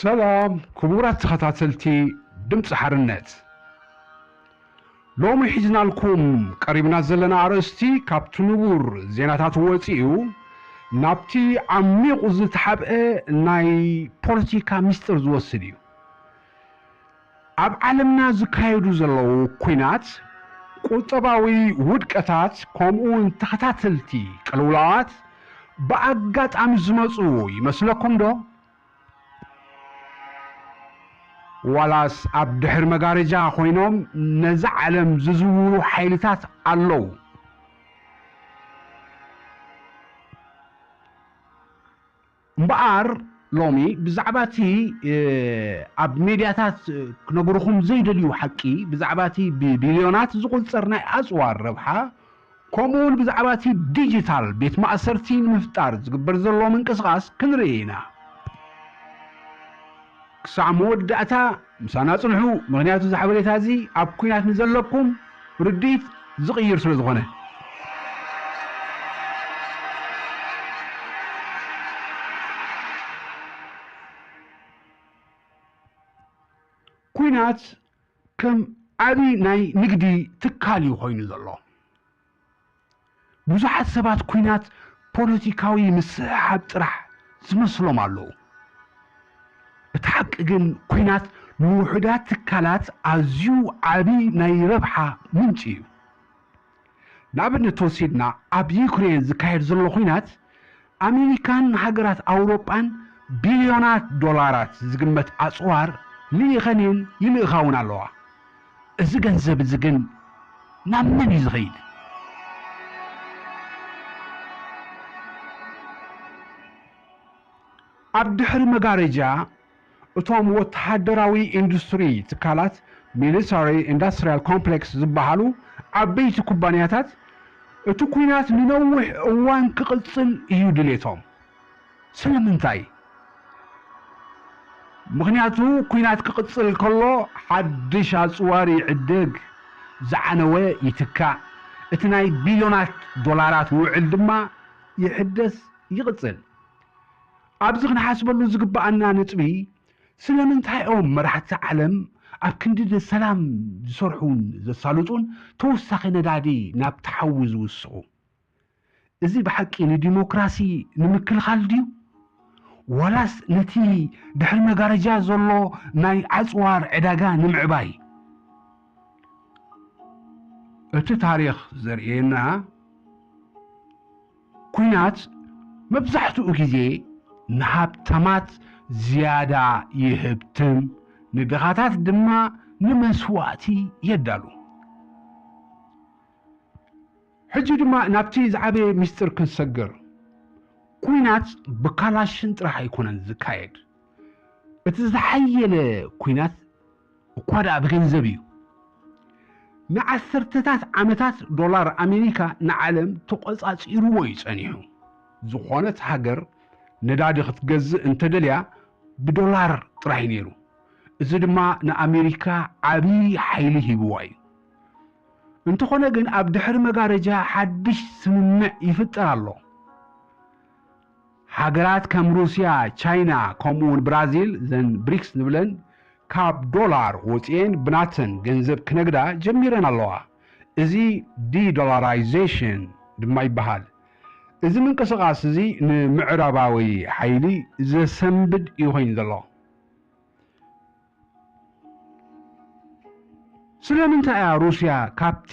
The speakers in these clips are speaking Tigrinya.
سلام كبورات تخطاتلتي دمت حرنت لومي حجنا لكم قريبنا زلنا عرستي كابتنبور زيناتات وطيو نابتي عميق زتحبقه ناي بوليتيكا مستر زوسديو اب عالمنا زكايدو زلو كوينات ቁጠባዊ ውድቀታት ከምኡን ተኸታተልቲ ቅልውላዋት በአጋጣሚ ዝመጹ ይመስለኩም ዶ? ዋላስ ኣብ ድሕር መጋረጃ ኮይኖም ነዚ ዓለም ዝዝውሩ ሓይልታት ኣለዉ። እምበኣር ሎሚ ብዛዕባቲ ኣብ ሜድያታት ክነግርኹም ዘይደልዩ ሓቂ ብዛዕባቲ ብቢልዮናት ዝቁፅር ናይ ኣፅዋር ረብሓ ከምኡውን ብዛዕባቲ ዲጂታል ቤት ማእሰርቲ ንምፍጣር ዝግበር ዘሎ ምንቅስቓስ ክንርኢ ኢና። ክሳዕ መወዳእታ ምሳና ፅንሑ። ምክንያቱ እዚ ሓበሬታ እዚ ኣብ ኩናት ንዘለኩም ርዲት ዝቕይር ስለ ዝኾነ ኩናት ከም ዓብዪ ናይ ንግዲ ትካል እዩ ኮይኑ ዘሎ። ብዙሓት ሰባት ኩናት ፖለቲካዊ ምስሓብ ጥራሕ ዝመስሎም ኣለዉ። እቲ ሓቂ ግን ኩናት ንውሕዳት ትካላት ኣዝዩ ዓብዪ ናይ ረብሓ ምንጪ እዩ። ንኣብነት ተወሲድና ኣብ ዩክሬን ዝካየድ ዘሎ ኩናት ኣሜሪካን ሃገራት ኣውሮጳን ቢልዮናት ዶላራት ዝግመት ኣፅዋር ልኢኸንን ይልእኻውን ኣለዋ። እዚ ገንዘብ እዚ ግን ናብ መን እዩ ዝኸይድ? ኣብ ድሕሪ መጋረጃ እቶም ወተሃደራዊ ኢንዱስትሪ ትካላት ሚሊታሪ ኢንዱስትሪያል ኮምፕሌክስ ዝበሃሉ ዓበይቲ ኩባንያታት እቲ ኩናት ንነዊሕ እዋን ክቕፅል እዩ ድሌቶም። ስለምንታይ? ምክንያቱ ኩናት ክቕፅል ከሎ ሓድሽ ኣፅዋር ይዕድግ፣ ዝዓነወ ይትካእ፣ እቲ ናይ ቢልዮናት ዶላራት ውዕል ድማ ይሕደስ ይቕፅል። ኣብዚ ክንሓስበሉ ዝግባአና ነጥቢ ስለምንታይ ኦም መራሕቲ ዓለም ኣብ ክንዲ ሰላም ዝሰርሑን ዘሳልጡን ተወሳኺ ነዳዲ ናብ ተሓዊ ዝውስኹ? እዚ ብሓቂ ንዲሞክራሲ ንምክልኻል ድዩ ወላስ ነቲ ድሕሪ መጋረጃ ዘሎ ናይ ኣፅዋር ዕዳጋ ንምዕባይ? እቲ ታሪክ ዘርእየና ኩናት መብዛሕትኡ ግዜ ንሃብታማት ዝያዳ ይህብትም፣ ንድኻታት ድማ ንመስዋእቲ የዳሉ። ሕጂ ድማ ናብቲ ዝዓበየ ምስጢር ክንሰግር። ኩናት ብካላሽን ጥራሕ ኣይኮነን ዝካየድ። እቲ ዝሓየለ ኩናት እኳ ደኣ ብገንዘብ እዩ። ንዓሰርተታት ዓመታት ዶላር ኣሜሪካ ንዓለም ተቆፃፂርዎ እዩ ፀኒሑ። ዝኾነት ሃገር ነዳዲ ክትገዝእ እንተደልያ ብዶላር ጥራሕ ነይሩ። እዚ ድማ ንኣሜሪካ ዓብዪ ሓይሊ ሂብዋ እዩ። እንተኾነ ግን ኣብ ድሕሪ መጋረጃ ሓድሽ ስምምዕ ይፍጠር ኣሎ። ሃገራት ከም ሩስያ፣ ቻይና ከምኡውን ብራዚል ዘን ብሪክስ ንብለን ካብ ዶላር ወፂአን ብናተን ገንዘብ ክነግዳ ጀሚረን ኣለዋ። እዚ ዲዶላራይዜሽን ድማ ይበሃል። እዚ ምንቅስቓስ እዚ ንምዕራባዊ ሓይሊ ዘሰንብድ እዩ ኮይኑ ዘሎ። ስለምንታይ እያ ሩስያ ካብቲ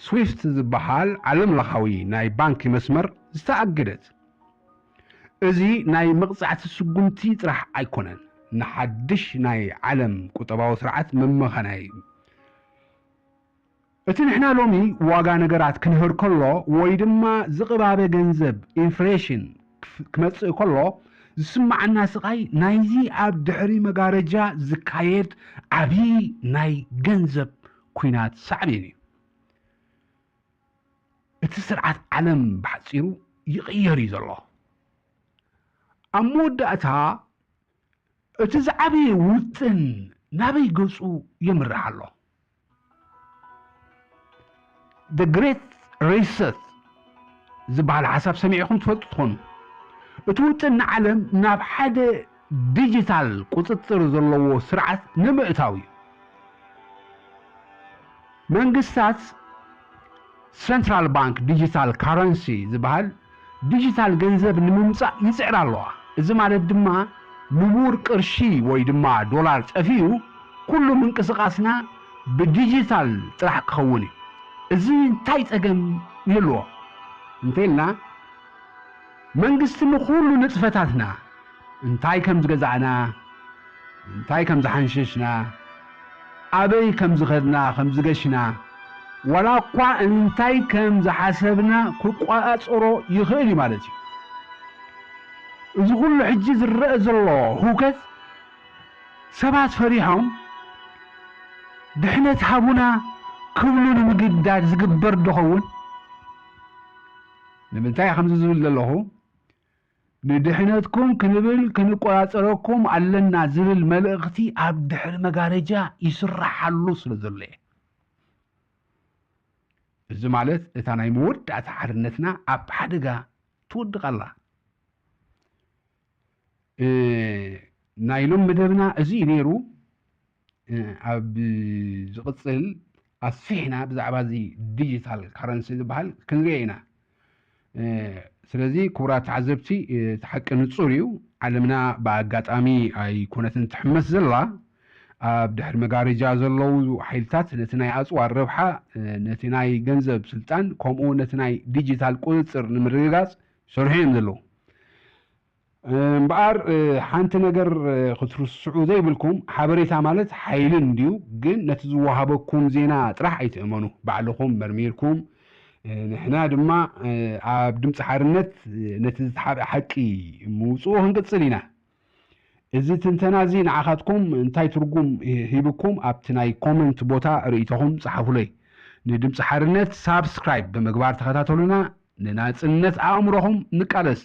ስዊፍት ዝበሃል ዓለም ለኻዊ ናይ ባንኪ መስመር ዝተኣገደት? እዚ ናይ መቕፃዕቲ ስጉምቲ ጥራሕ ኣይኮነን፣ ንሓድሽ ናይ ዓለም ቁጠባዊ ስርዓት መመኸናይ እዩ። እቲ ንሕና ሎሚ ዋጋ ነገራት ክንህር ከሎ ወይ ድማ ዝቕባበ ገንዘብ ኢንፍሌሽን ክመፅእ ከሎ ዝስማዓና ስቃይ ናይዚ ኣብ ድሕሪ መጋረጃ ዝካየድ ዓብዪ ናይ ገንዘብ ኩናት ሳዕቤን እዩ። እቲ ስርዓት ዓለም ብሓፂሩ ይቕየር እዩ ዘሎ። ኣብ መወዳእታ እቲ ዝዓበየ ውጥን ናበይ ገፁ የምርሕ ኣሎ? The Great Reset ዝበሃል ሓሳብ ሰሚዕኹም ትፈልጡ ትኾኑ። እቲ ውጥን ንዓለም ናብ ሓደ ዲጂታል ቁጥጥር ዘለዎ ስርዓት ንምእታው እዩ መንግስታት ሴንትራል ባንክ ዲጂታል ካረንሲ ዝበሃል ዲጂታል ገንዘብ ንምምጻእ ይጽዕር ኣለዋ እዚ ማለት ድማ ንቡር ቅርሺ ወይ ድማ ዶላር ጠፊኡ ኩሉ ምንቅስቃስና ብዲጂታል ጥራሕ ክኸውን እዩ እዚ እንታይ ፀገም ይህልዎ እንተልና መንግስቲ ንኩሉ ንጥፈታትና እንታይ ከም ዝገዛዕና እንታይ ከም ዝሓንሽሽና ኣበይ ከም ዝኸድና ከም ዝገሽና ወላ እኳ እንታይ ከም ዝሓሰብና ክቆፃፀሮ ይኽእል ማለት እዩ እዚ ኩሉ ሕጂ ዝረአ ዘሎ ሁከት ሰባት ፈሪሖም ድሕነት ሃቡና ክብሉ ንምግዳድ ዝግበር ድኸውን ንምንታይ ከምዚ ዝብል ዘለኹ ንድሕነትኩም ክንብል ክንቆፃፀረኩም ኣለና ዝብል መልእኽቲ ኣብ ድሕሪ መጋረጃ ይስራሓሉ ስለ ዘሎ እዚ ማለት እታ ናይ መወዳእታ ሓርነትና ኣብ ሓደጋ ትውድቕ ኣላ ናይ ሎም መደብና እዚ ነይሩ ኣብ ዝቕፅል ኣስፊሕና ብዛዕባ እዚ ዲጂታል ካረንሲ ዝበሃል ክንሪኦ ኢና ስለዚ ክቡራት ተዓዘብቲ ተሓቂ ንጹር እዩ ዓለምና ብኣጋጣሚ ኣይኮነትን ትሕመስ ዘላ ኣብ ድሕሪ መጋረጃ ዘለው ሓይልታት ነቲ ናይ ኣፅዋር ረብሓ ነቲ ናይ ገንዘብ ስልጣን ከምኡ ነቲ ናይ ዲጂታል ቁፅፅር ንምርግጋፅ ይሰርሑ እዮም ዘለው እምበኣር ሓንቲ ነገር ክትርስዑ ዘይብልኩም ሓበሬታ ማለት ሓይልን ድዩ ግን ነቲ ዝወሃበኩም ዜና ጥራሕ ኣይትእመኑ ባዕልኩም መርሚርኩም ንሕና ድማ ኣብ ድምፂ ሓርነት ነቲ ዝተሓበ ሓቂ ምውፅኡ ክንቅፅል ኢና እዚ ትንተና እዚ ንዓኻትኩም እንታይ ትርጉም ሂብኩም ኣብቲ ናይ ኮመንት ቦታ ርእይቶኹም ፀሓፉለይ ንድምፂ ሓርነት ሳብስክራይብ ብምግባር ተኸታተሉና ንናፅነት ኣእምሮኹም ንቃለስ